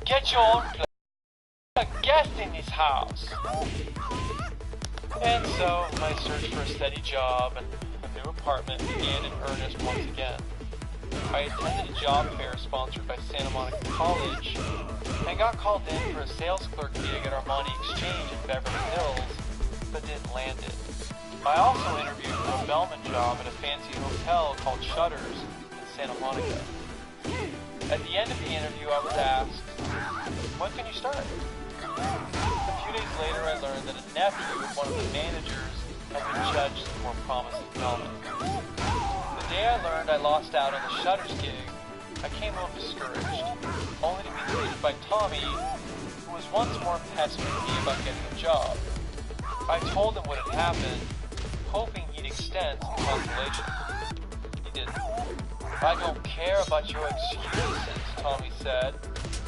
Get your own place. A guest in this house. And so, my search for a steady job and a new apartment began in earnest once again. I attended a job fair sponsored by Santa Monica College and got called in for a sales clerk gig at Armani Exchange in Beverly Hills, but didn't land it. I also interviewed for a bellman job at a fancy hotel called Shutters in Santa Monica. At the end of the interview, I was asked, "When can you start?" A few days later, I learned that a nephew of one of the managers had been judged as a more promising bellman. The day I learned I lost out on the Shutters gig, I came home discouraged, only to be greeted by Tommy, who was once more pestering me about getting a job. I told him what had happened, hoping he'd extend some consolation. He didn't. "I don't care about your excuses," Tommy said,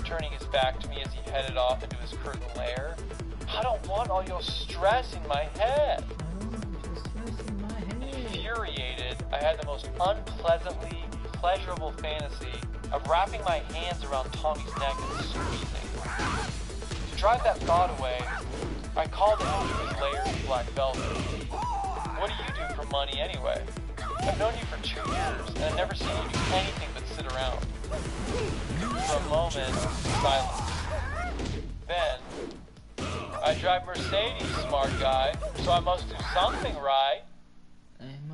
turning his back to me as he headed off into his curtain lair. "I don't want all your stress in my head." Infuriated, I had the most unpleasantly pleasurable fantasy of wrapping my hands around Tommy's neck and squeezing. To drive that thought away, I called him into his layers of black velvet. "What do you do for money anyway? I've known you for 2 years, and I've never seen you do anything but sit around." For a moment, silence. Then, "I drive Mercedes, smart guy, so I must do something right."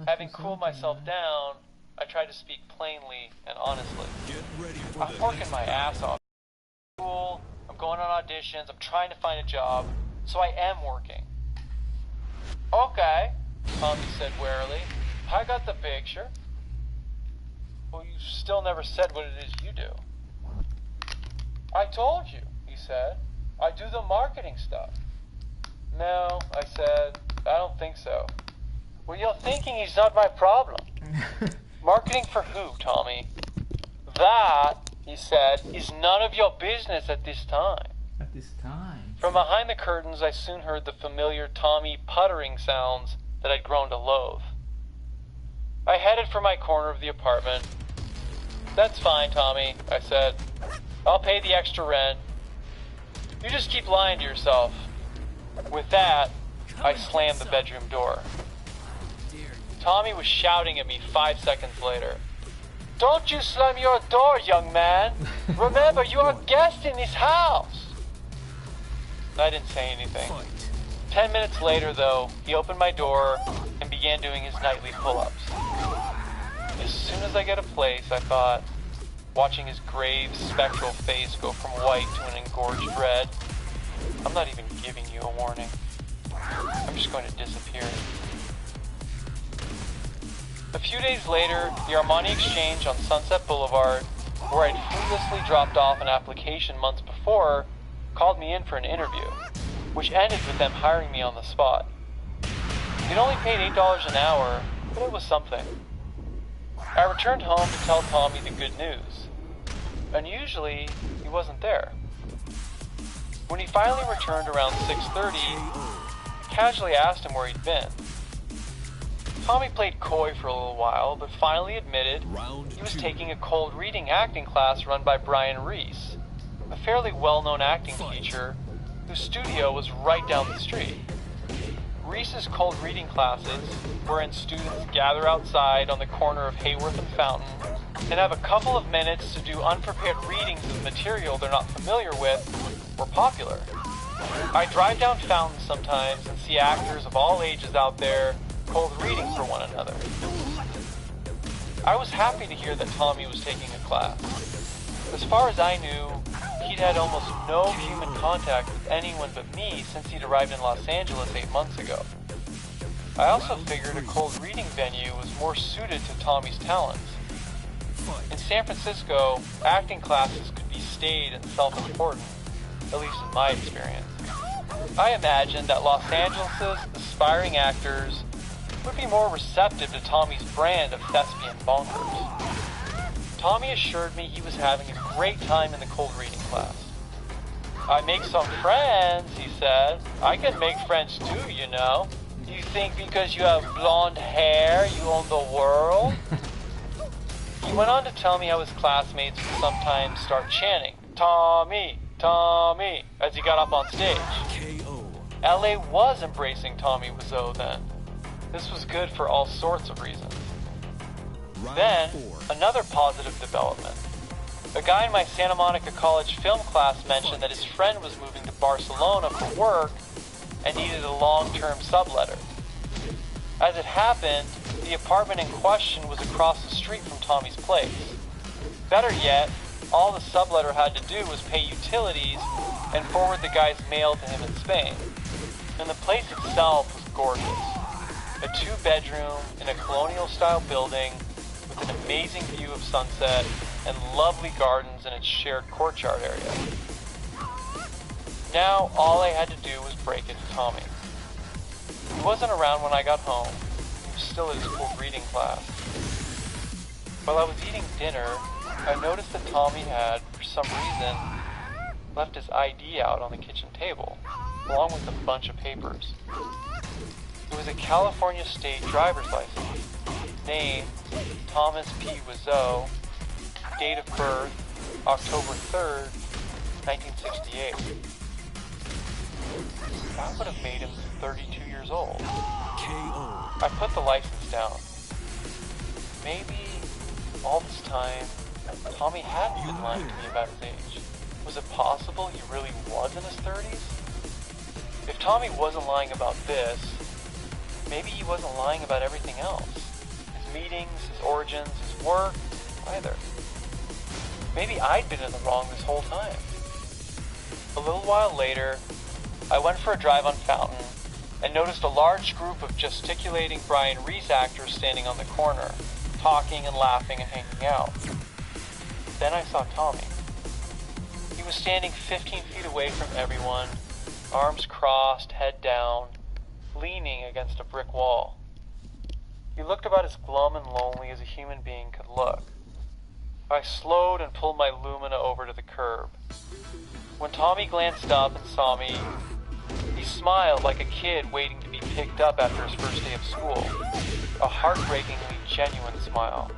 Having cooled myself down, I tried to speak plainly and honestly. "I'm working my ass off. Cool, I'm going on auditions, I'm trying to find a job, so I am working." "Okay," Tommy said warily. "I got the picture." "Well, you still never said what it is you do." "I told you," he said. "I do the marketing stuff." "No," I said, "I don't think so." "Well, you're thinking he's not my problem." "Marketing for who, Tommy?" "That," he said, "is none of your business at this time." At this time? From behind the curtains, I soon heard the familiar Tommy puttering sounds that I'd grown to loathe. I headed for my corner of the apartment. "That's fine, Tommy," I said. "I'll pay the extra rent. You just keep lying to yourself." With that, I slammed the bedroom door. Tommy was shouting at me 5 seconds later. "Don't you slam your door, young man. Remember, you are a guest in this house." I didn't say anything. 10 minutes later, though, he opened my door and began doing his nightly pull-ups. As soon as I get a place, I thought, watching his grave, spectral face go from white to an engorged red, "I'm not even giving you a warning. I'm just going to disappear." A few days later, the Armani Exchange on Sunset Boulevard, where I'd fruitlessly dropped off an application months before, called me in for an interview, which ended with them hiring me on the spot. It only paid $8 an hour, but it was something. I returned home to tell Tommy the good news. Unusually, he wasn't there. When he finally returned around 6:30, I casually asked him where he'd been. Tommy played coy for a little while, but finally admitted he was taking a cold reading acting class run by Brian Reese, a fairly well-known acting teacher whose studio was right down the street. Reese's cold reading classes, wherein students gather outside on the corner of Hayworth and Fountain and have a couple of minutes to do unprepared readings of material they're not familiar with, were popular. I drive down Fountain sometimes and see actors of all ages out there cold reading for one another. I was happy to hear that Tommy was taking a class. As far as I knew, he'd had almost no human contact with anyone but me since he'd arrived in Los Angeles 8 months ago. I also figured a cold reading venue was more suited to Tommy's talents. In San Francisco, acting classes could be staid and self-important, at least in my experience. I imagined that Los Angeles' aspiring actors would be more receptive to Tommy's brand of thespian bonkers. Tommy assured me he was having a great time in the cold reading class. "I make some friends," he said. "I can make friends too, you know. Do you think because you have blonde hair you own the world?" He went on to tell me how his classmates would sometimes start chanting, "Tommy, Tommy, as he got up on stage. KO. LA was embracing Tommy Wiseau then. This was good for all sorts of reasons. Then, another positive development. A guy in my Santa Monica College film class mentioned that his friend was moving to Barcelona for work and needed a long-term subletter. As it happened, the apartment in question was across the street from Tommy's place. Better yet, all the subletter had to do was pay utilities and forward the guy's mail to him in Spain. And the place itself was gorgeous. A 2-bedroom in a colonial-style building with an amazing view of sunset and lovely gardens in its shared courtyard area. Now, all I had to do was break it to Tommy. He wasn't around when I got home. He was still at his cool reading class. While I was eating dinner, I noticed that Tommy had, for some reason, left his ID out on the kitchen table, along with a bunch of papers. It was a California state driver's license. Name, Thomas P. Wiseau. Date of birth, October 3rd, 1968. That would have made him 32 years old. KO. I put the license down. Maybe all this time, Tommy hadn't been lying to me about his age. Was it possible he really was in his 30s? If Tommy wasn't lying about this, maybe he wasn't lying about everything else. His meetings, his origins, his work, either. Maybe I'd been in the wrong this whole time. A little while later, I went for a drive on Fountain and noticed a large group of gesticulating Brian Reese actors standing on the corner, talking and laughing and hanging out. Then I saw Tommy. He was standing 15 feet away from everyone, arms crossed, head down, leaning against a brick wall. He looked about as glum and lonely as a human being could look. I slowed and pulled my Lumina over to the curb. When Tommy glanced up and saw me, he smiled like a kid waiting to be picked up after his first day of school. A heartbreakingly genuine smile.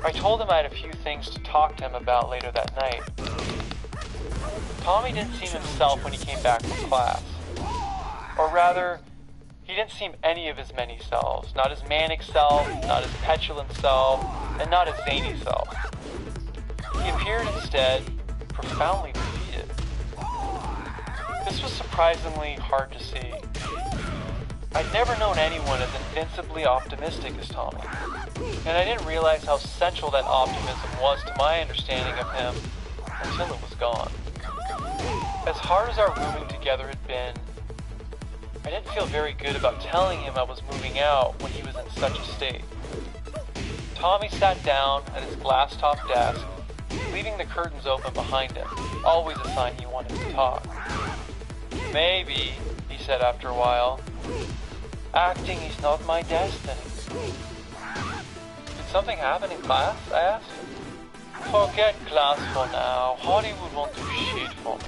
I told him I had a few things to talk to him about later that night. Tommy didn't seem himself when he came back from class. Or rather, he didn't seem any of his many selves. Not his manic self, not his petulant self, and not his zany self. He appeared instead profoundly defeated. This was surprisingly hard to see. I'd never known anyone as invincibly optimistic as Tommy, and I didn't realize how central that optimism was to my understanding of him until it was gone. As hard as our rooming together had been, I didn't feel very good about telling him I was moving out when he was in such a state. Tommy sat down at his glass-top desk, leaving the curtains open behind him, always a sign he wanted to talk. Maybe, he said after a while, acting is not my destiny. Did something happen in class? I asked. Forget class for now. Hollywood won't do shit for me.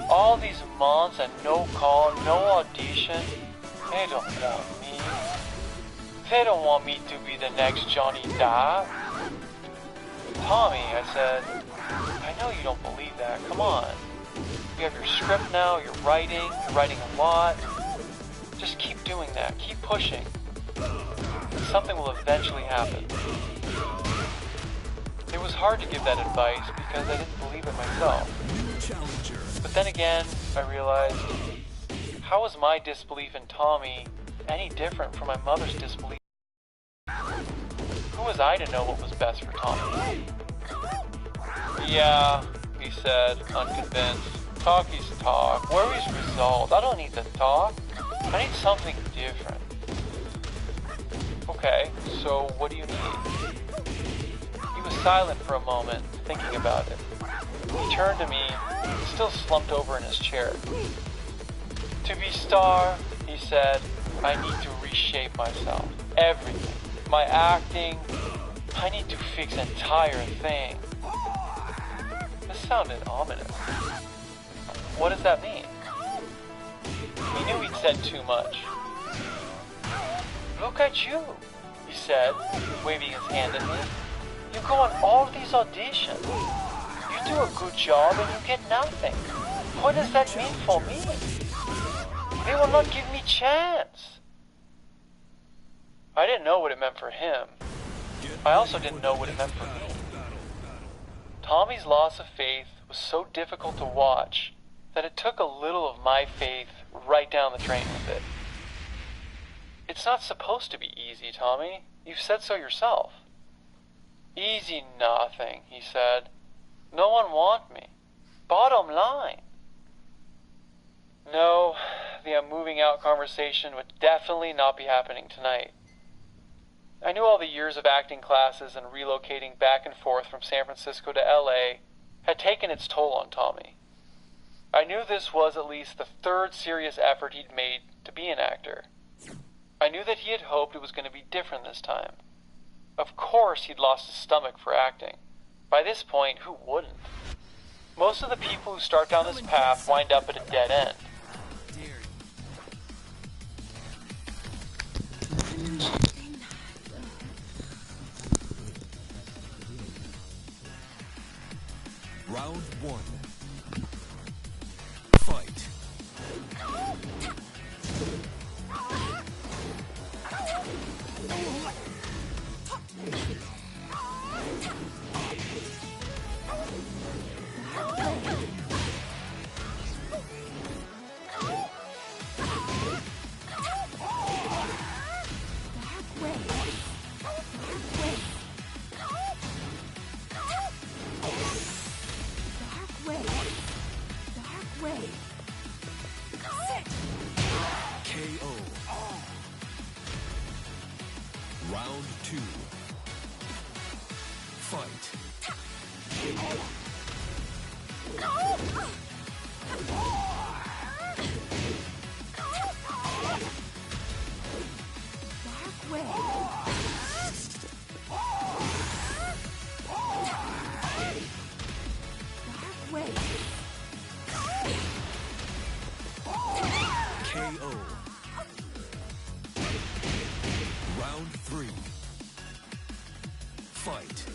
All these months and no call, no audition, they don't want me. They don't want me to be the next Johnny Depp. Tommy, I said, I know you don't believe that. Come on. You have your script now, you're writing a lot. Just keep doing that, keep pushing. Something will eventually happen. It was hard to give that advice because I didn't believe it myself. But then again, I realized, how was my disbelief in Tommy any different from my mother's disbelief? Who was I to know what was best for Tommy? Yeah, he said, unconvinced. Talk is talk. Worry's result. I don't need to talk. I need something different. Okay, so what do you need? He was silent for a moment, thinking about it. He turned to me, still slumped over in his chair. To be star, he said, I need to reshape myself. Everything. My acting. I need to fix the entire thing. This sounded ominous. What does that mean? He knew he'd said too much. Look at you, he said, waving his hand at me. You go on all these auditions. You do a good job and you get nothing. What does that mean for me? They will not give me chance. I didn't know what it meant for him. I also didn't know what it meant for me. Tommy's loss of faith was so difficult to watch that it took a little of my faith right down the drain with it. It's not supposed to be easy, Tommy. You've said so yourself. Easy nothing, he said. No one want me. Bottom line. No, the I'm moving out conversation would definitely not be happening tonight. I knew all the years of acting classes and relocating back and forth from San Francisco to LA had taken its toll on Tommy. I knew this was at least the third serious effort he'd made to be an actor. I knew that he had hoped it was going to be different this time. Of course he'd lost his stomach for acting. By this point, who wouldn't? Most of the people who start down this path wind up at a dead end. Round one. Fight. KO. Round two. Fight. KO. Round three. Fight.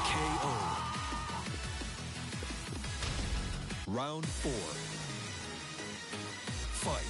KO. Round four. Fight.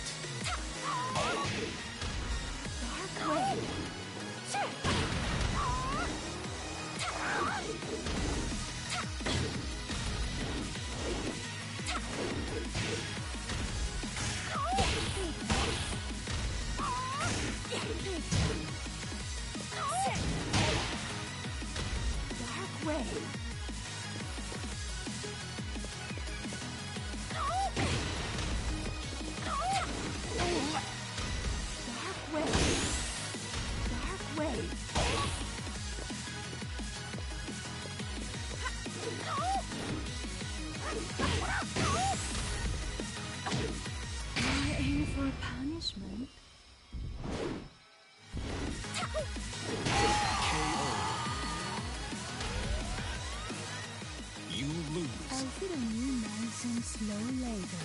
For punishment. You lose. I'll fit a new nonsense slow later.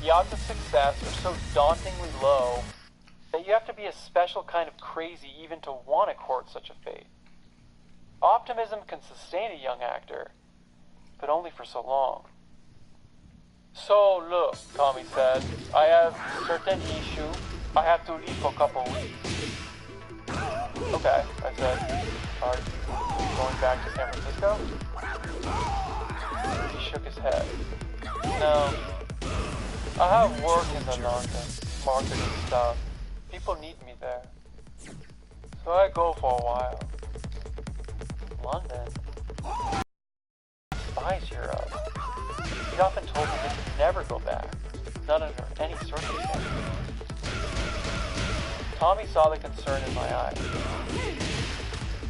The odds of success are so dauntingly low that you have to be a special kind of crazy even to want to court such a fate. Optimism can sustain a young actor, but only for so long. So look, Tommy said, I have certain issue. I have to leave for a couple weeks. Okay, I said, are you going back to San Francisco? He shook his head. head. No, I have work in the London market and stuff. People need me there. So I go for a while. London? Despise Europe. He'd often told me that he'd never go back. Not under any circumstances. Tommy saw the concern in my eyes.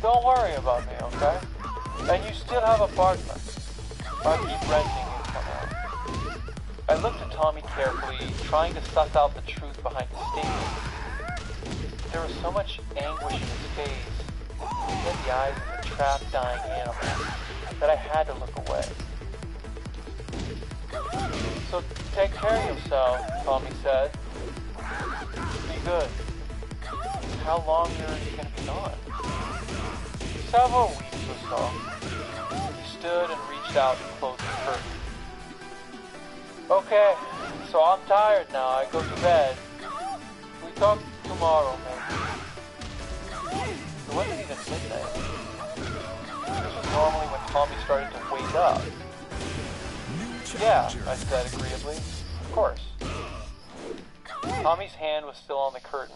Don't worry about me, okay? And you still have apartments. I'll keep renting it somehow. I looked at Tommy carefully, trying to suss out the truth behind his statement. There was so much anguish in his face, he had the eyes of a trapped, dying animal, that I had to look away. So take care of yourself, Tommy said. Be good. How long are you going to be gone? Several weeks or so. He stood and reached out and closed the curtain. Okay, so I'm tired now. I go to bed. We talk tomorrow, maybe. It wasn't even midnight. This was normally when Tommy started to wake up. Yeah, I said agreeably. Of course. Tommy's hand was still on the curtain.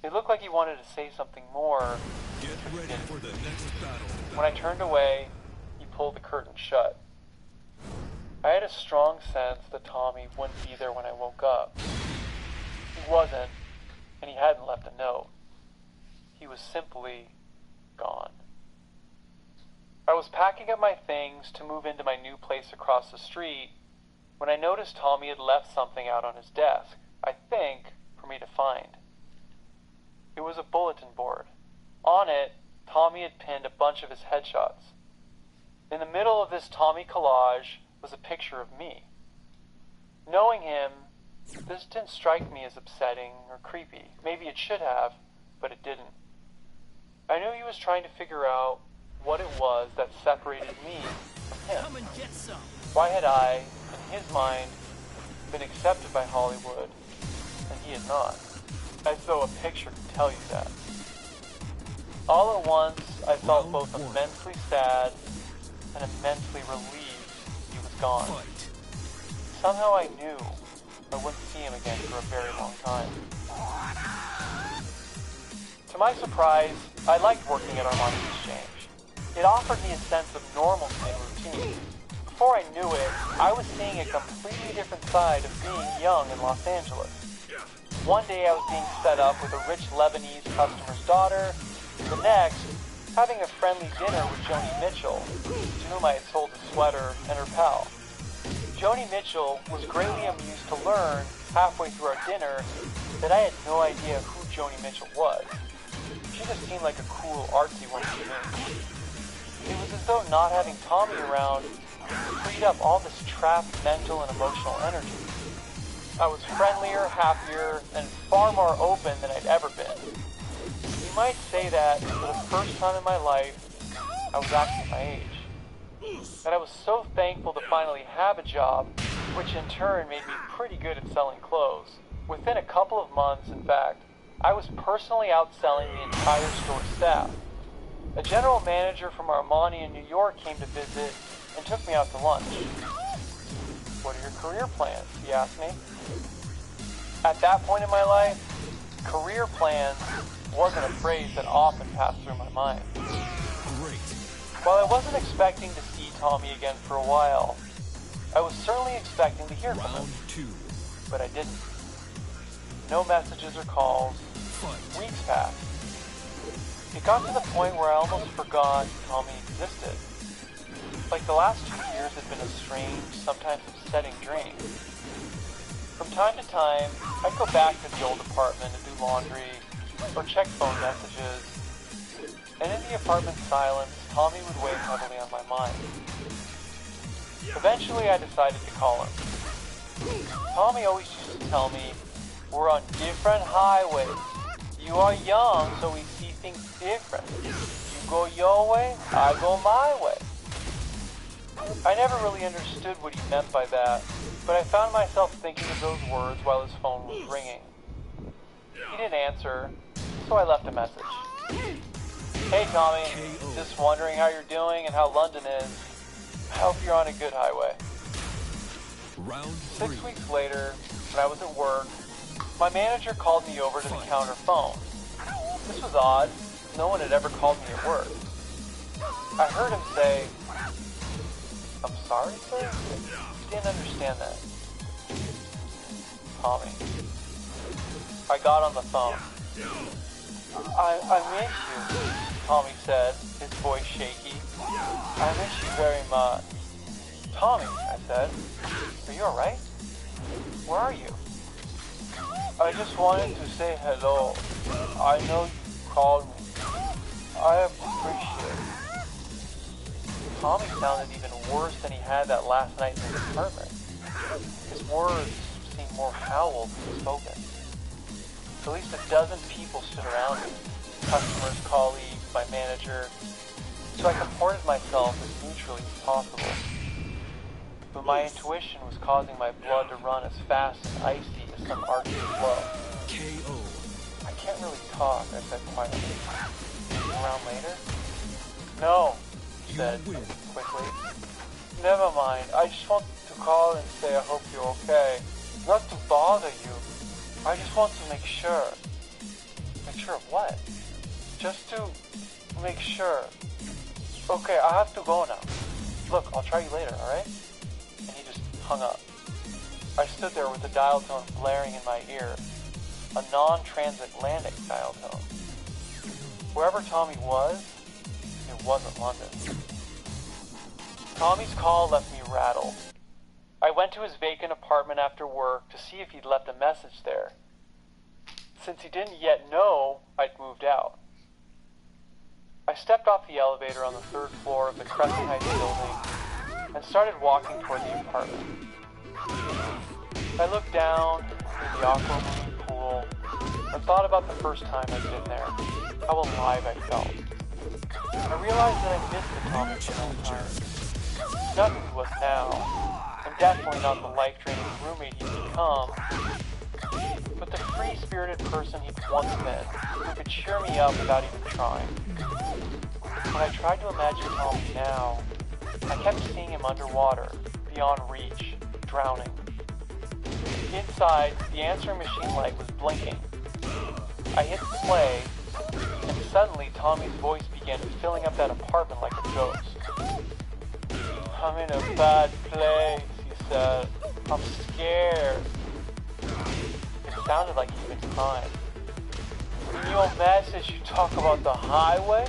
It looked like he wanted to say something more. Get ready for the next battle. When I turned away, he pulled the curtain shut. I had a strong sense that Tommy wouldn't be there when I woke up. He wasn't, and he hadn't left a note. He was simply gone. I was packing up my things to move into my new place across the street when I noticed Tommy had left something out on his desk, I think, for me to find. It was a bulletin board. On it, Tommy had pinned a bunch of his headshots. In the middle of this Tommy collage was a picture of me. Knowing him, this didn't strike me as upsetting or creepy. Maybe it should have, but it didn't. I knew he was trying to figure out what it was that separated me from him. Come and get some. Why had I, in his mind, been accepted by Hollywood, and he had not? As though a picture could tell you that. All at once, I felt both immensely sad and immensely relieved he was gone. Somehow I knew I wouldn't see him again for a very long time. To my surprise, I liked working at our money exchange. It offered me a sense of normalcy and routine. Before I knew it, I was seeing a completely different side of being young in Los Angeles. One day I was being set up with a rich Lebanese customer's daughter. The next, having a friendly dinner with Joni Mitchell, to whom I had sold a sweater, and her pal. Joni Mitchell was greatly amused to learn, halfway through our dinner, that I had no idea who Joni Mitchell was. She just seemed like a cool, artsy woman to me. It was as though not having Tommy around freed up all this trapped mental and emotional energy. I was friendlier, happier, and far more open than I'd ever been. You might say that, for the first time in my life, I was actually my age. That I was so thankful to finally have a job, which in turn made me pretty good at selling clothes. Within a couple of months, in fact, I was personally outselling the entire store staff. A general manager from Armani in New York came to visit and took me out to lunch. What are your career plans? He asked me. At that point in my life, career plans wasn't a phrase that often passed through my mind. Great. While I wasn't expecting to see Tommy again for a while, I was certainly expecting to hear from him. Round 2. But I didn't. No messages or calls. Fight. Weeks passed. It got to the point where I almost forgot Tommy existed. Like the last 2 years had been a strange, sometimes upsetting dream. From time to time, I'd go back to the old apartment to do laundry or check phone messages. And in the apartment's silence, Tommy would weigh heavily on my mind. Eventually, I decided to call him. Tommy always used to tell me, we're on different highways. You are young, so we see things different. You go your way, I go my way. I never really understood what he meant by that, but I found myself thinking of those words while his phone was ringing. He didn't answer, so I left a message. Hey Tommy, just wondering how you're doing and how London is. I hope you're on a good highway. Round 6 3. weeks later, when I was at work, my manager called me over to the counter phone. This was odd. No one had ever called me at work. I heard him say, "I'm sorry, sir?" I didn't understand that. Tommy. I got on the phone. I miss you, Tommy said, his voice shaky. I miss you very much. Tommy, I said, are you alright? Where are you? I just wanted to say hello. I know you called me. I appreciate it. Tommy sounded even worse than he had that last night in his apartment. His words seemed more howled than spoken. At least a dozen people stood around me. Customers, colleagues, my manager. So I comported myself as neutrally as possible. But my intuition was causing my blood to run as fast and icy as some arctic flow. KO. I can't really talk, I said quietly. Around later? No, he said quickly. Never mind, I just want to call and say I hope you're okay. Not to bother you. I just want to make sure. Make sure of what? Just to make sure. Okay, I have to go now. Look, I'll try you later, alright? And he just hung up. I stood there with the dial tone blaring in my ear. A non-transatlantic dial tone. Wherever Tommy was, it wasn't London. Tommy's call left me rattled. I went to his vacant apartment after work to see if he'd left a message there. Since he didn't yet know, I'd moved out. I stepped off the elevator on the 3rd floor of the Crescent Heights building and started walking toward the apartment. I looked down at the aquamarine pool and thought about the first time I'd been there, how alive I felt. I realized that I missed the Tommy from time. Not who he was now, and definitely not the life-draining roommate he'd become, but the free-spirited person he'd once been, who could cheer me up without even trying. When I tried to imagine Tommy now, I kept seeing him underwater, beyond reach, drowning. Inside, the answering machine light was blinking. I hit play, and suddenly Tommy's voice began filling up that apartment like a ghost. I'm in a bad place, he said. I'm scared. It sounded like he'd been crying. In your message, you talk about the highway?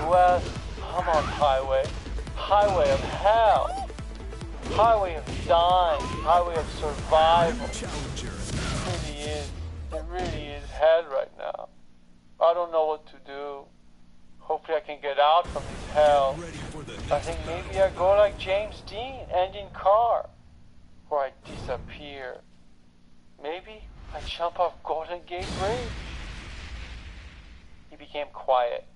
Well, I'm on highway. Highway of hell. Highway of dying. Highway of survival. Challenger. It really is hell right now. I don't know what to do. Hopefully I can get out from this hell. Ready for the I think maybe I go like James Dean, end in car. Or I disappear. Maybe I jump off Golden Gate Bridge. He became quiet.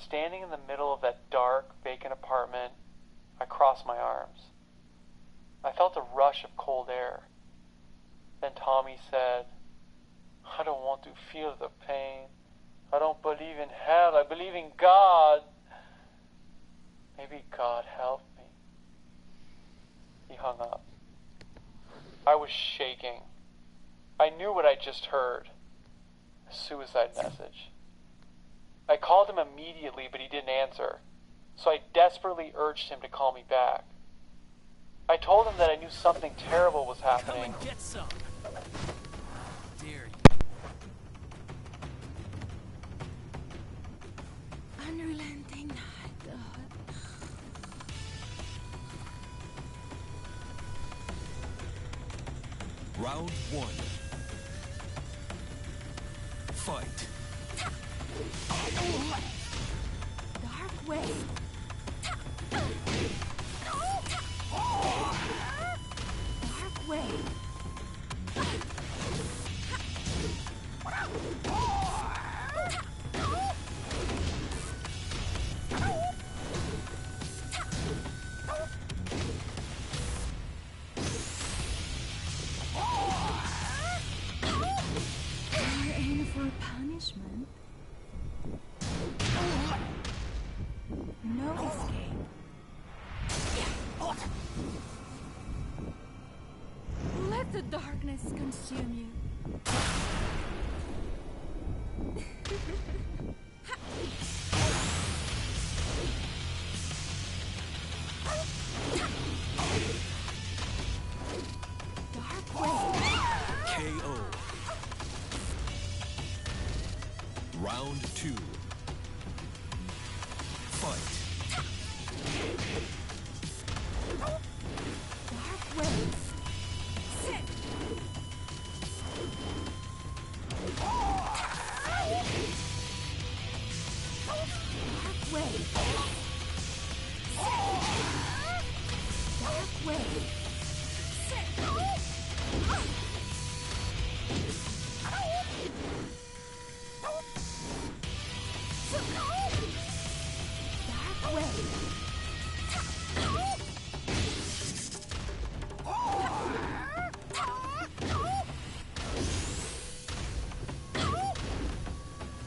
Standing in the middle of that dark, vacant apartment, I crossed my arms. I felt a rush of cold air. Then Tommy said, I don't want to feel the pain. I don't believe in hell. I believe in God. Maybe God help me. He hung up. I was shaking. I knew what I'd just heard. A suicide message. I called him immediately, but he didn't answer. So I desperately urged him to call me back. I told him that I knew something terrible was happening. Come and get some. Dare you. Unrelenting night, God. Round 1. Fight. Dark way. Dark way. You're in for punishment. darkness consume you. Dark wave. KO. Round 2. Fight. Dark wave. Sit. Dark wave. Dark wave. Sit. Dark wave.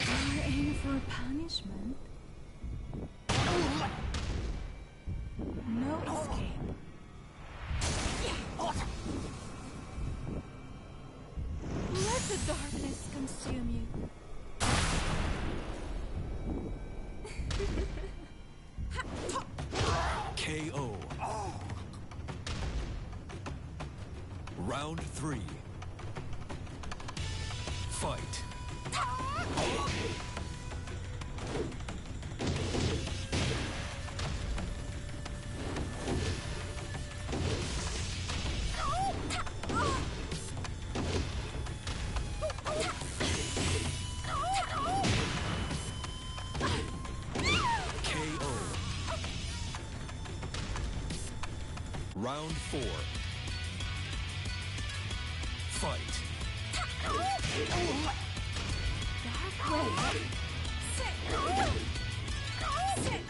You're in for punishment. No escape. Let the darkness consume you. KO. Round 3. Fight. KO. Round 4. Fight. Dark wave. Sit. Sit.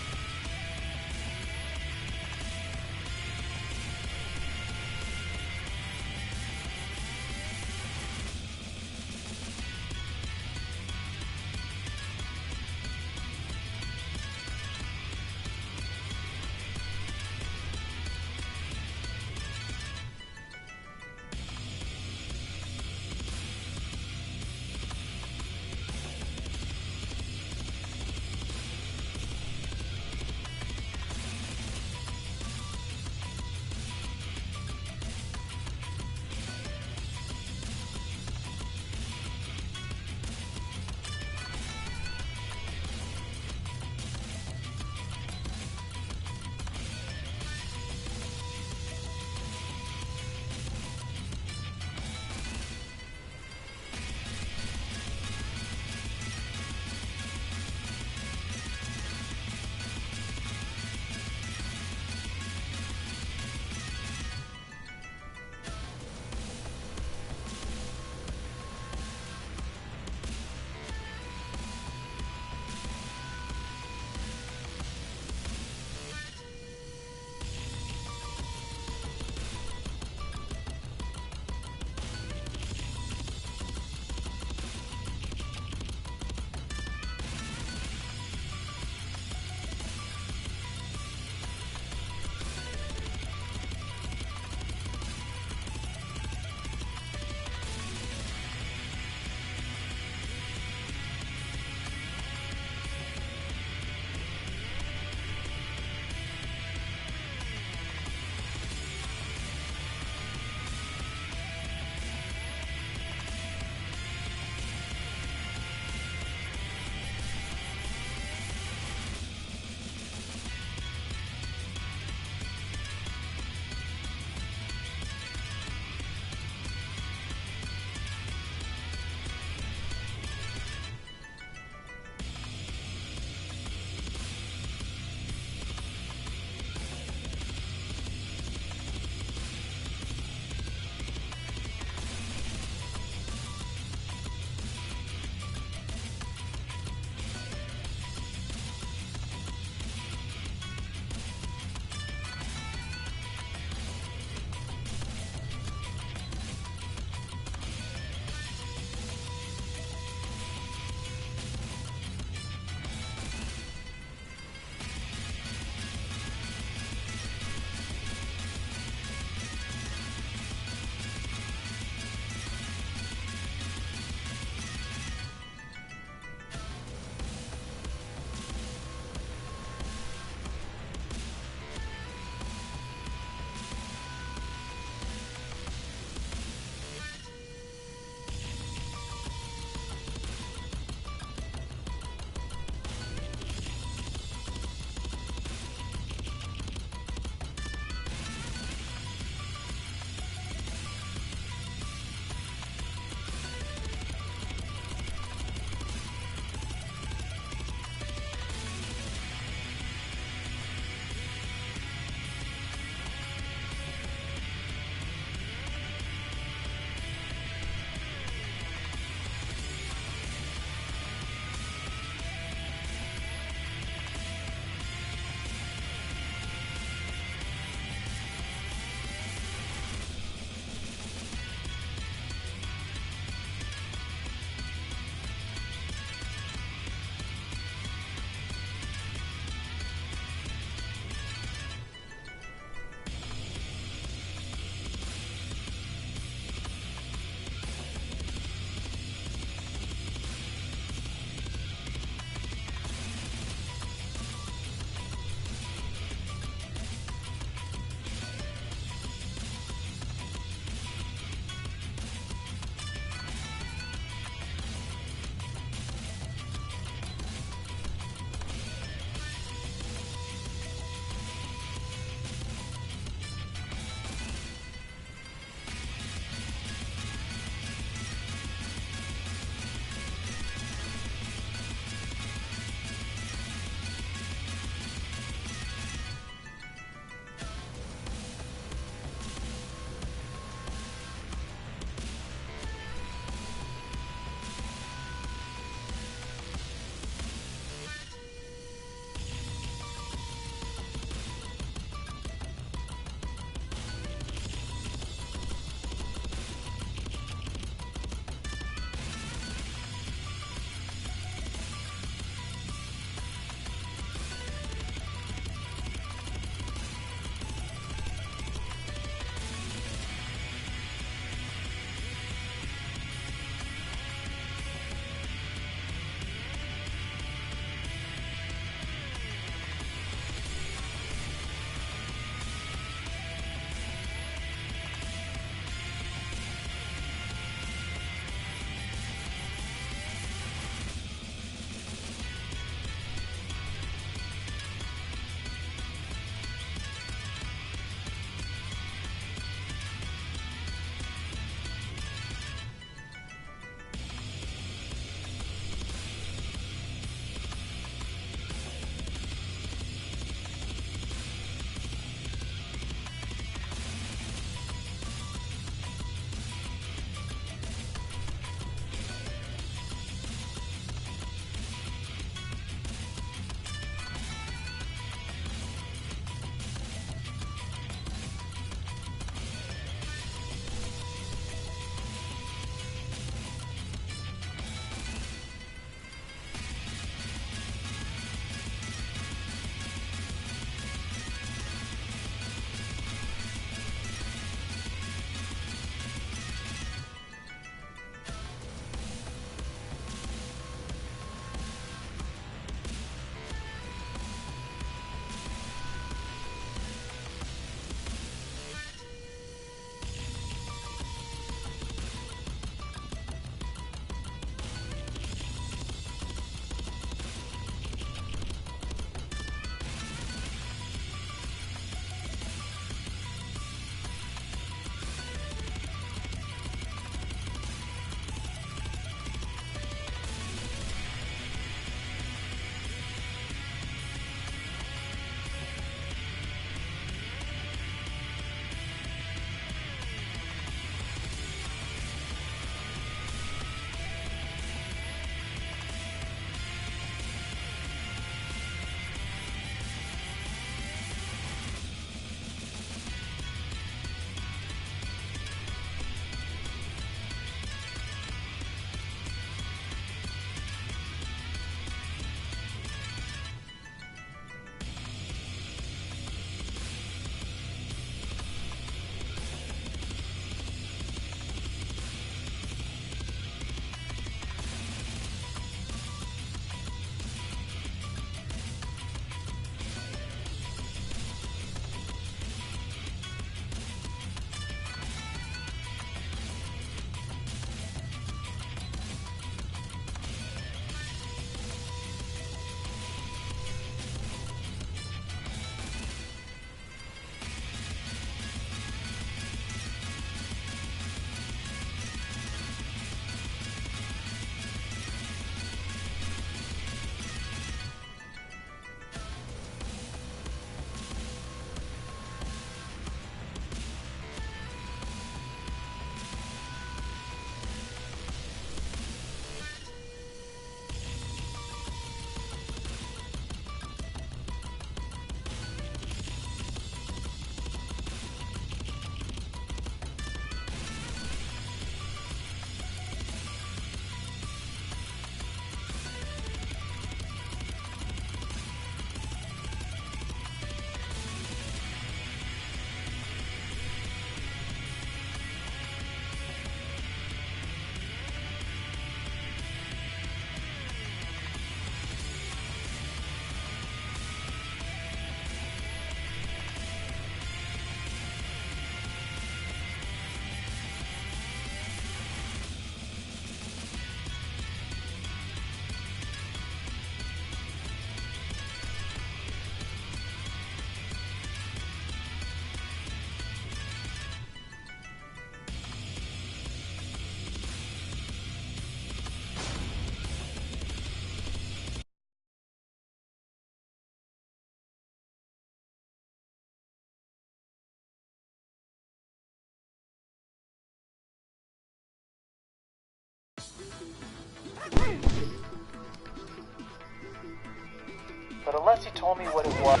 but unless he told me what it was,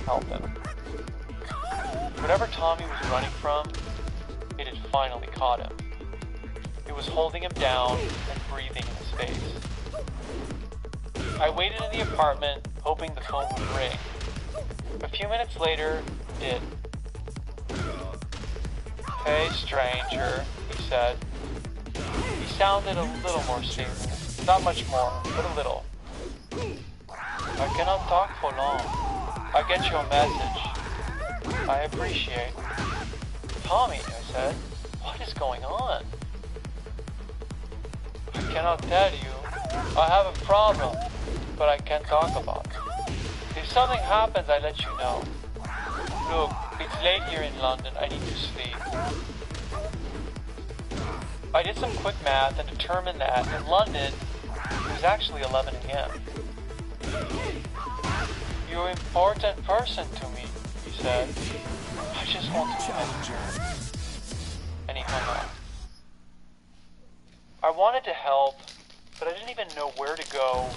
help him. Whatever Tommy was running from, it had finally caught him. It was holding him down and breathing in his face. I waited in the apartment, hoping the phone would ring. A few minutes later, it did. "Hey, stranger," he said. He sounded a little more stable. Not much more, but a little. "I cannot talk for long. I get your message. I appreciate." "Tommy," I said, "what is going on?" "I cannot tell you. I have a problem, but I can't talk about it. If something happens, I let you know. Look, it's late here in London. I need to sleep." I did some quick math and determined that in London, it was actually 11 a.m. "You're an important person to me," he said. "I just want to challenge you." And he hung up. I wanted to help, but I didn't even know where to go.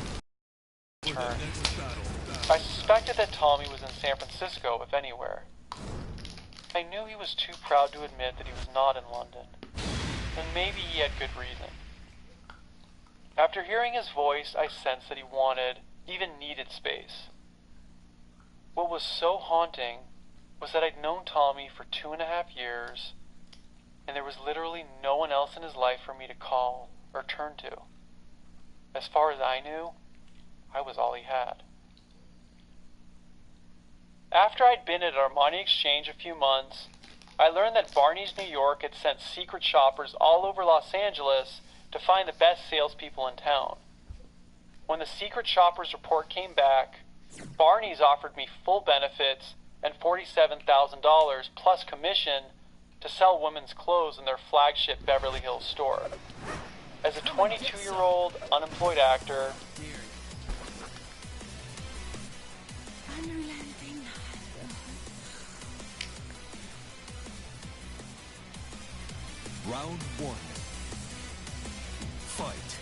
I suspected that Tommy was in San Francisco, if anywhere. I knew he was too proud to admit that he was not in London, and maybe he had good reason. After hearing his voice, I sensed that he wanted, even needed space. What was so haunting was that I'd known Tommy for 2.5 years, and there was literally no one else in his life for me to call or turn to. As far as I knew, I was all he had. After I'd been at Armani Exchange a few months, I learned that Barney's New York had sent secret shoppers all over Los Angeles to find the best salespeople in town. When the secret shoppers report came back, Barney's offered me full benefits and $47,000 plus commission to sell women's clothes in their flagship Beverly Hills store. As a 22-year-old unemployed actor, Round 1. Fight.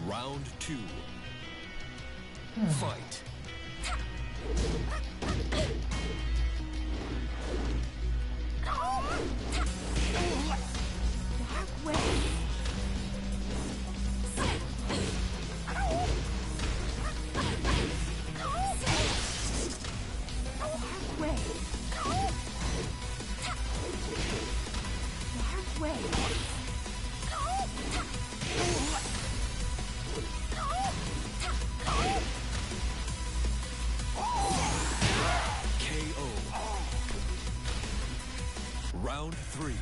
Round 2. Fight. Round 3.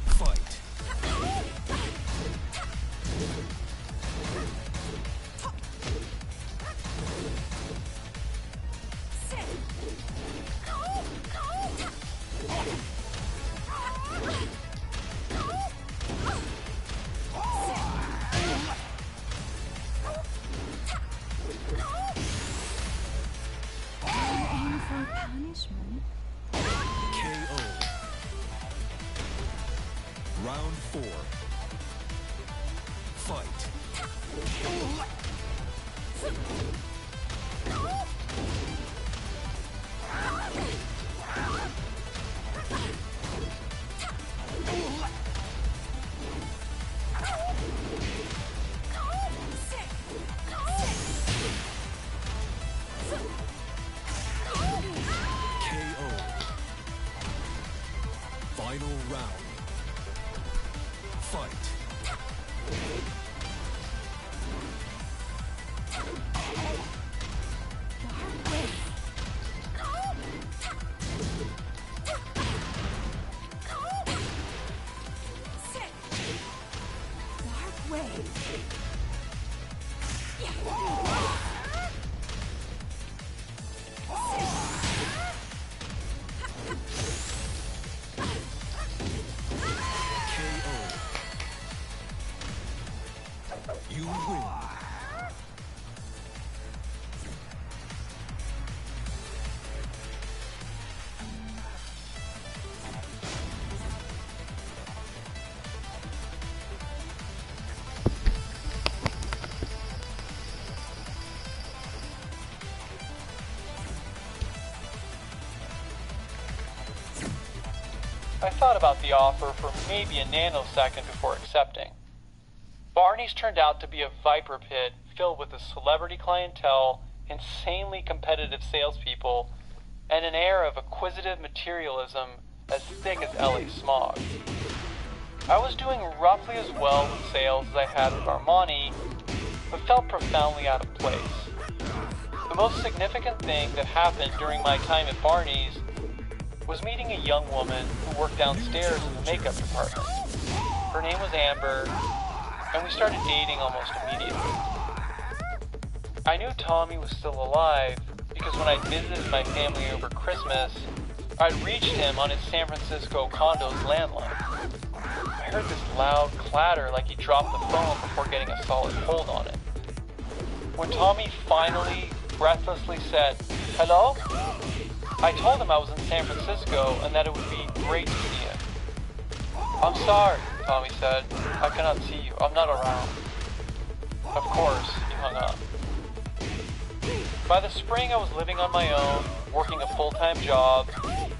Fight. Round 4. Fight. KO. Final round. Fight. I thought about the offer for maybe a nanosecond before accepting. Barney's turned out to be a viper pit filled with a celebrity clientele, insanely competitive salespeople, and an air of acquisitive materialism as thick as LA smog. I was doing roughly as well with sales as I had with Armani, but felt profoundly out of place. The most significant thing that happened during my time at Barney's was meeting a young woman who worked downstairs in the makeup department. Her name was Amber, and we started dating almost immediately. I knew Tommy was still alive because when I visited my family over Christmas, I'd reached him on his San Francisco condo's landline. I heard this loud clatter like he dropped the phone before getting a solid hold on it. When Tommy finally, breathlessly said, "Hello?" I told him I was in San Francisco and that it would be great to see him. "I'm sorry," Tommy said. "I cannot see you. I'm not around." Of course, he hung up. By the spring, I was living on my own, working a full-time job,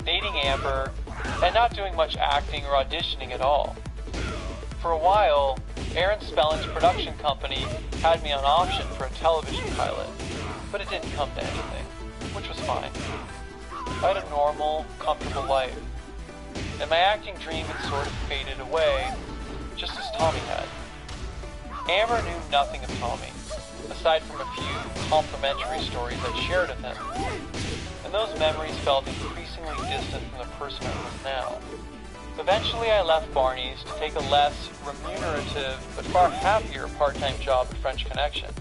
dating Amber, and not doing much acting or auditioning at all. For a while, Aaron Spelling's production company had me on option for a television pilot, but it didn't come to anything, which was fine. I had a normal, comfortable life, and my acting dream had sort of faded away, just as Tommy had. Amber knew nothing of Tommy, aside from a few complimentary stories I shared with him, and those memories felt increasingly distant from the person I was now. Eventually, I left Barney's to take a less remunerative but far happier part-time job at French Connection.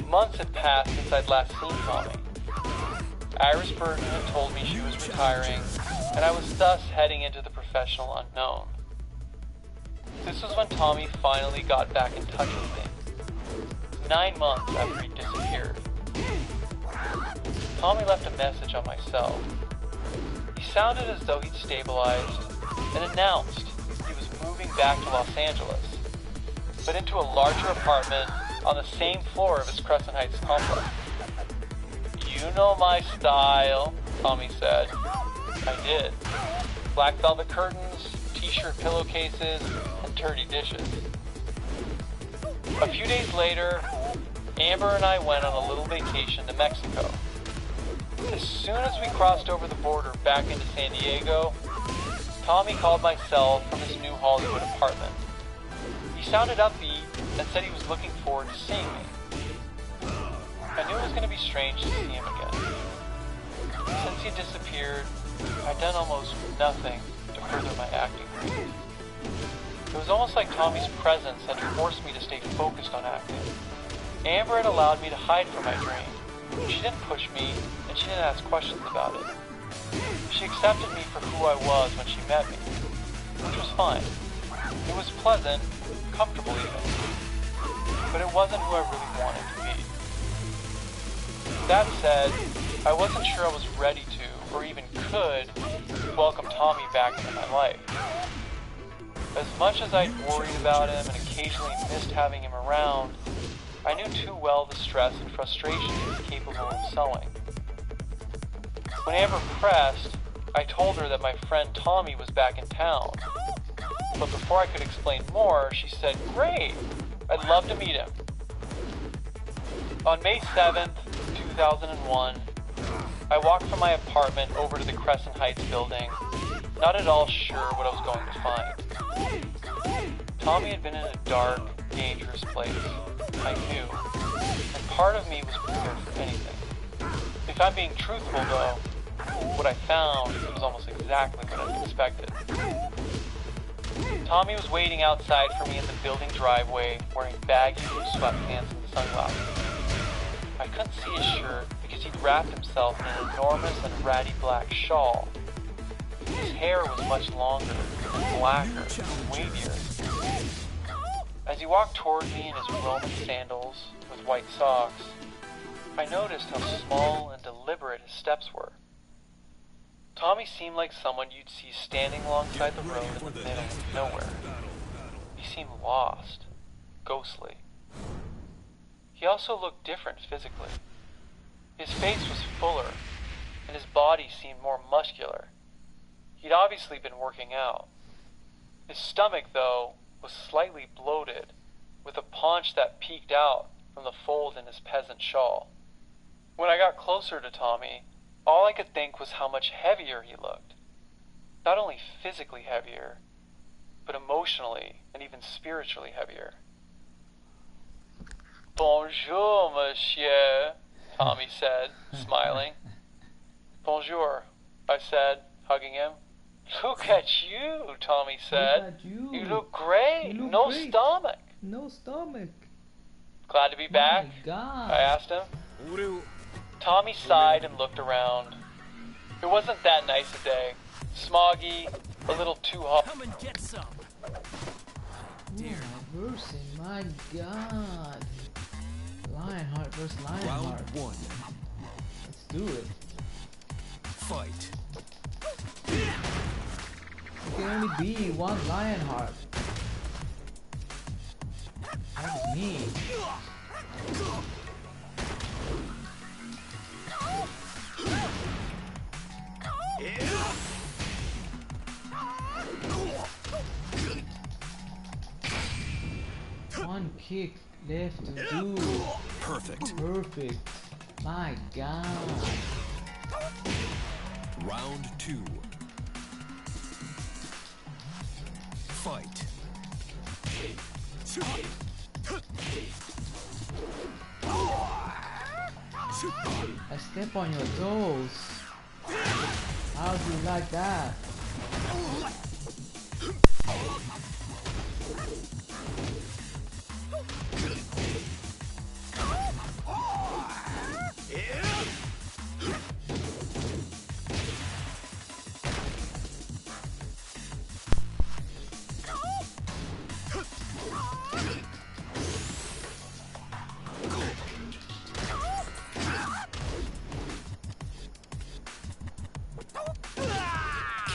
Months had passed since I'd last seen Tommy. Iris Burton had told me she was retiring, and I was thus heading into the professional unknown. This was when Tommy finally got back in touch with me, 9 months after he disappeared. Tommy left a message on my cell. He sounded as though he'd stabilized and announced he was moving back to Los Angeles, but into a larger apartment on the same floor of his Crescent Heights complex. "You know my style," Tommy said. I did. Black velvet curtains, t-shirt pillowcases, and dirty dishes. A few days later, Amber and I went on a little vacation to Mexico. As soon as we crossed over the border back into San Diego, Tommy called my cell from his new Hollywood apartment. He sounded upbeat and said he was looking forward to seeing me. I knew it was going to be strange to see him again. Since he disappeared, I'd done almost nothing to further my acting dream. It was almost like Tommy's presence had forced me to stay focused on acting. Amber had allowed me to hide from my dream. She didn't push me, and she didn't ask questions about it. She accepted me for who I was when she met me, which was fine. It was pleasant, comfortable even, but it wasn't who I really wanted to be. That said, I wasn't sure I was ready to, or even could, welcome Tommy back into my life. As much as I'd worried about him and occasionally missed having him around, I knew too well the stress and frustration he was capable of sowing. When Amber pressed, I told her that my friend Tommy was back in town. But before I could explain more, she said, "Great, I'd love to meet him." On May 7th, 2001, I walked from my apartment over to the Crescent Heights building, not at all sure what I was going to find. Tommy had been in a dark, dangerous place. I knew, and part of me was prepared for anything. If I'm being truthful, though, what I found was almost exactly what I'd expected. Tommy was waiting outside for me in the building driveway, wearing baggy blue sweatpants and sunglasses. I couldn't see his shirt because he'd wrapped himself in an enormous and ratty black shawl. His hair was much longer, and blacker, and wavier. As he walked toward me in his Roman sandals with white socks, I noticed how small and deliberate his steps were. Tommy seemed like someone you'd see standing alongside the road in the middle of nowhere. He seemed lost, ghostly. He also looked different physically. His face was fuller, and his body seemed more muscular. He He'd obviously been working out. His stomach, though, was slightly bloated, with a paunch that peeked out from the fold in his peasant shawl. When I got closer to Tommy, all I could think was how much heavier he looked. Not only physically heavier, but emotionally and even spiritually heavier. Bonjour, monsieur, Tommy said, smiling. Bonjour, I said, hugging him. Look at you, Tommy said. Look at you. You look great. You look No great. stomach. No stomach. Glad to be back? My God. I asked him. Tommy sighed and looked around. It wasn't that nice a day. Smoggy, a little too hot. Come and get some. Mercy, my God. LionHeart versus LionHeart. Round 1. Let's do it. Fight. There can only be one LionHeart. That is me. One kick left to do. Perfect. Perfect. My God. Round 2. Fight. I step on your toes. How do you like that?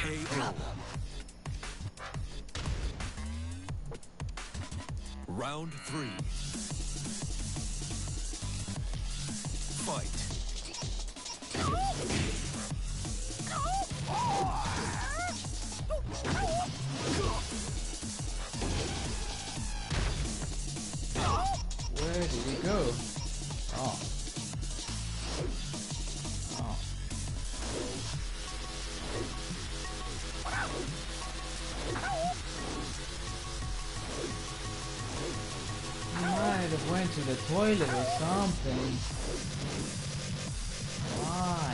KO. Round 3. Fight. Where did he go? Oh. Oh. He might have went to the toilet or something. Why?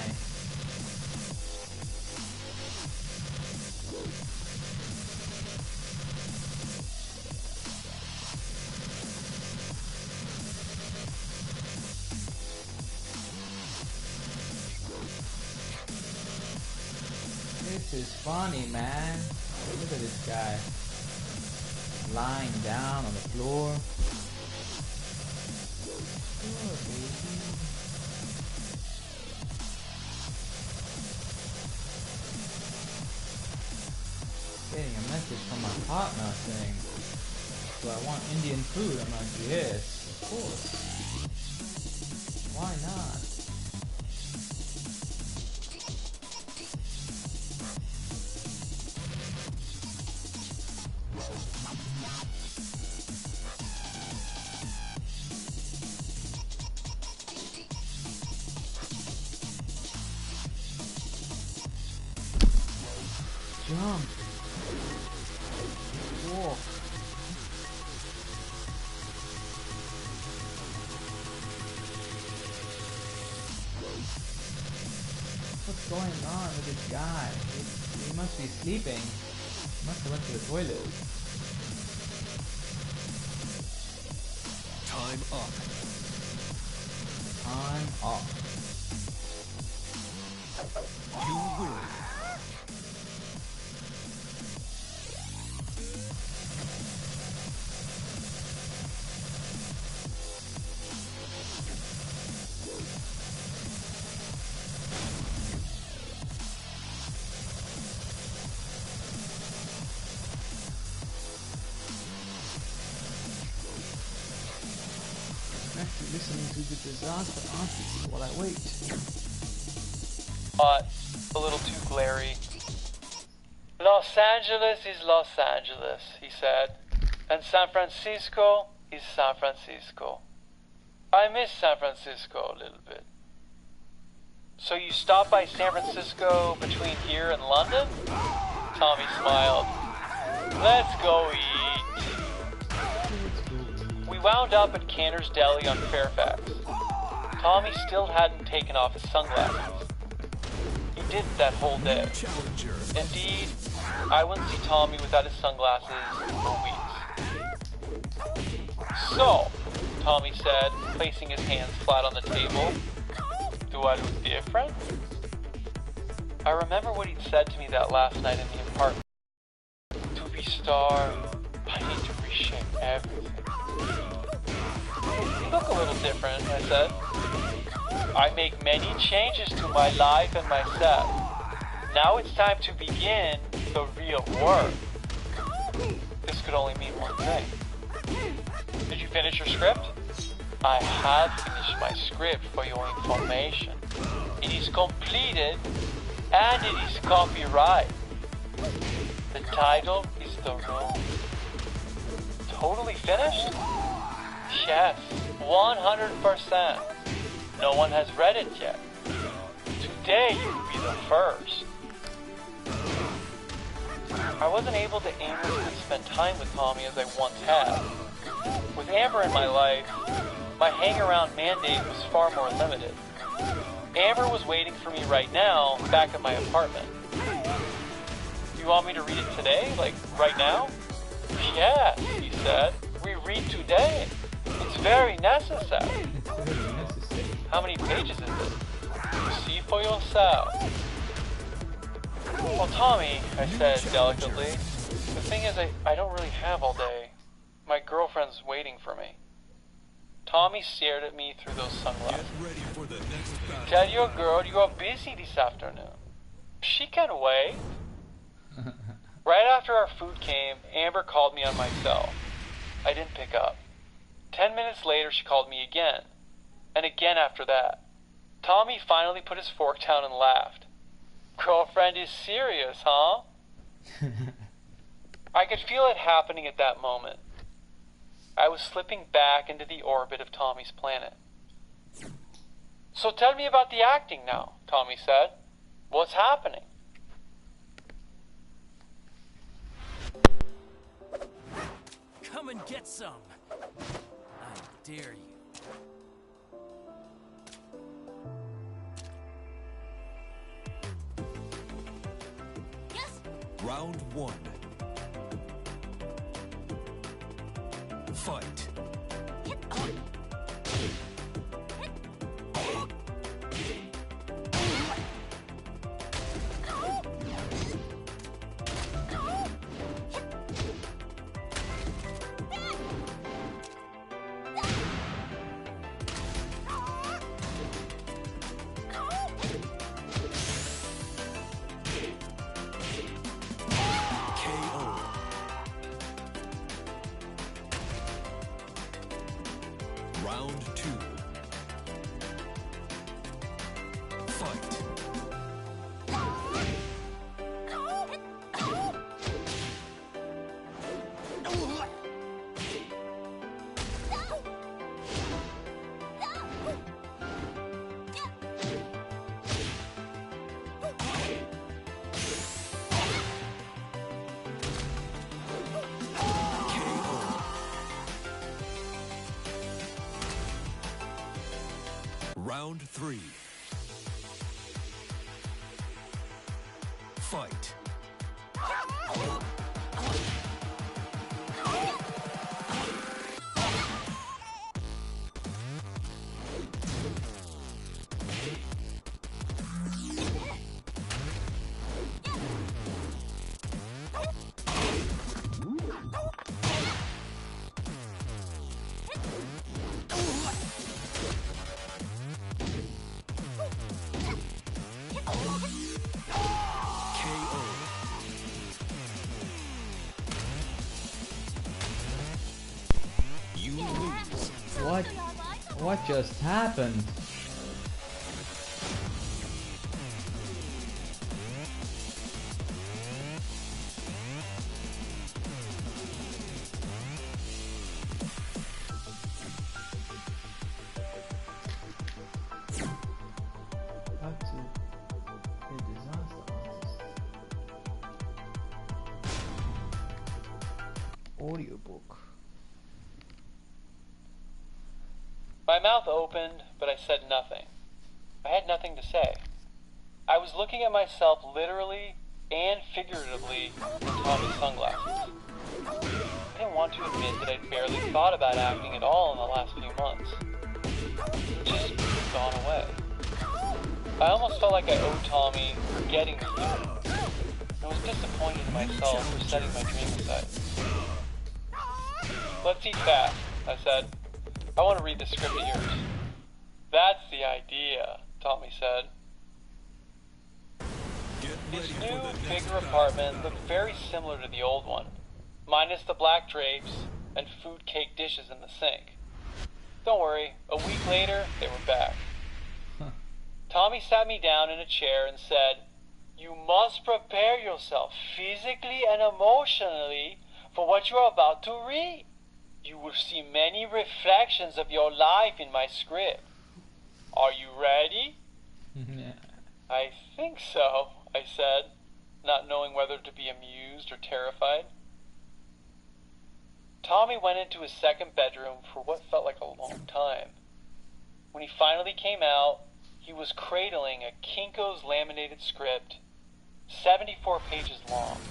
This is funny, man. Look at this guy. Lying down on the floor. Poor baby. Getting a message from my partner saying, do I want Indian food? I'm like, yes, of course. Why not? Jump. Walk. What's going on with this guy? He must be sleeping. He must have went to the toilet. Time up. Time up. You win. Actually listening to the disaster artist while I wait. Hot, a little too glary. Los Angeles is Los Angeles, he said, and San Francisco is San Francisco. I miss San Francisco a little bit. So you stopped by San Francisco between here and London? Tommy smiled. Let's go eat. We wound up at Cantor's Deli on Fairfax. Tommy still hadn't taken off his sunglasses. He didn't that whole day. Challenger. Indeed, I wouldn't see Tommy without his sunglasses for weeks. So, Tommy said, placing his hands flat on the table, do I look different? I remember what he'd said to me that last night in the apartment. To be starved, I need to reshape everything. You look a little different, I said. I make many changes to my life and myself. Now it's time to begin the real work. This could only mean one thing. Did you finish your script? I have finished my script for your information. It is completed and it is copyright. The title is The Room. Totally finished? Yes, 100%. No one has read it yet. Today you will be the first. I wasn't able to aimlessly spend time with Tommy as I once had. With Amber in my life, my hang-around mandate was far more limited. Amber was waiting for me right now, back at my apartment. You want me to read it today? Like, right now? Yes, he said. We read today. It's very necessary. How many pages is it? You see for yourself. Well, Tommy, I said delicately, the thing is I don't really have all day. My girlfriend's waiting for me. Tommy stared at me through those sunglasses. Get ready for the next battle. Tell your girl you are busy this afternoon. She can wait. Right after our food came, Amber called me on my cell. I didn't pick up. 10 minutes later, she called me again. And again after that. Tommy finally put his fork down and laughed. Girlfriend is serious, huh? I could feel it happening at that moment. I was slipping back into the orbit of Tommy's planet. So tell me about the acting now, Tommy said. What's happening? Come and get some. I dare you. Round one. Fight. Round two. Fight. Round three. Fight. What just happened? audiobook. My mouth opened, but I said nothing. I had nothing to say. I was looking at myself literally and figuratively in Tommy's sunglasses. I didn't want to admit that I'd barely thought about acting at all in the last few months. It just gone away. I almost felt like I owed Tommy for getting me here. I was disappointed in myself for setting my dream aside. Let's eat fast, I said. I want to read the script of yours. That's the idea, Tommy said. His new, bigger apartment looked very similar to the old one, minus the black drapes and food cake dishes in the sink. Don't worry, a week later, they were back. Tommy sat me down in a chair and said, "You must prepare yourself physically and emotionally for what you are about to read. You will see many reflections of your life in my script. Are you ready?" "I think so," I said, not knowing whether to be amused or terrified. Tommy went into his second bedroom for what felt like a long time. When he finally came out, he was cradling a Kinko's laminated script, 74 pages long,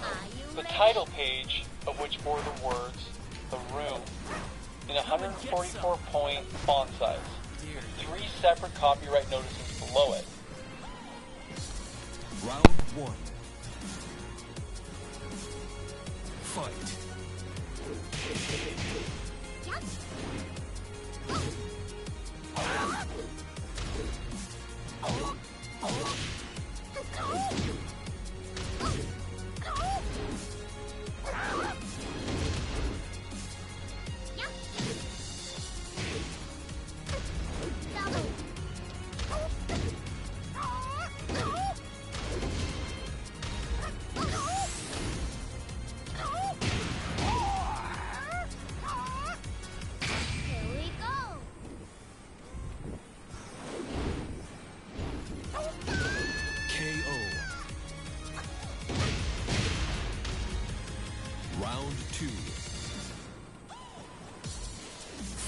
the title page of which bore the words, "The Room," in 144-point font size, with 3 separate copyright notices below it. Round 1. Fight. Round 2.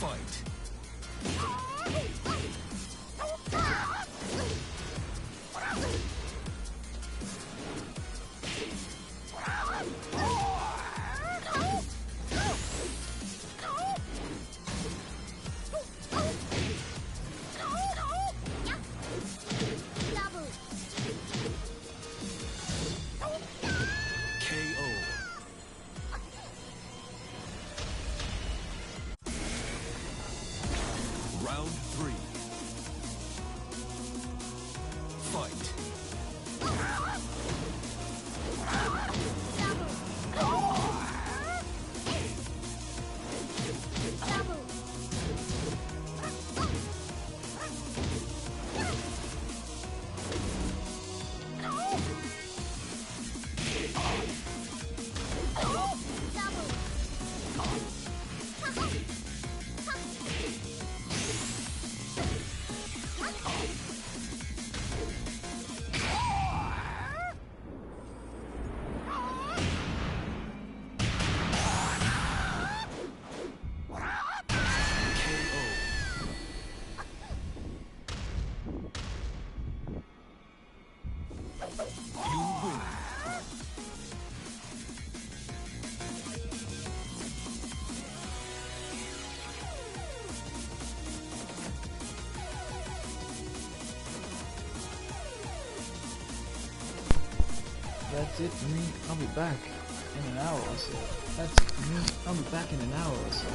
Fight. Round 3. Fight. That's it for me. I'll be back in an hour or so. That's it for me. I'll be back in an hour or so.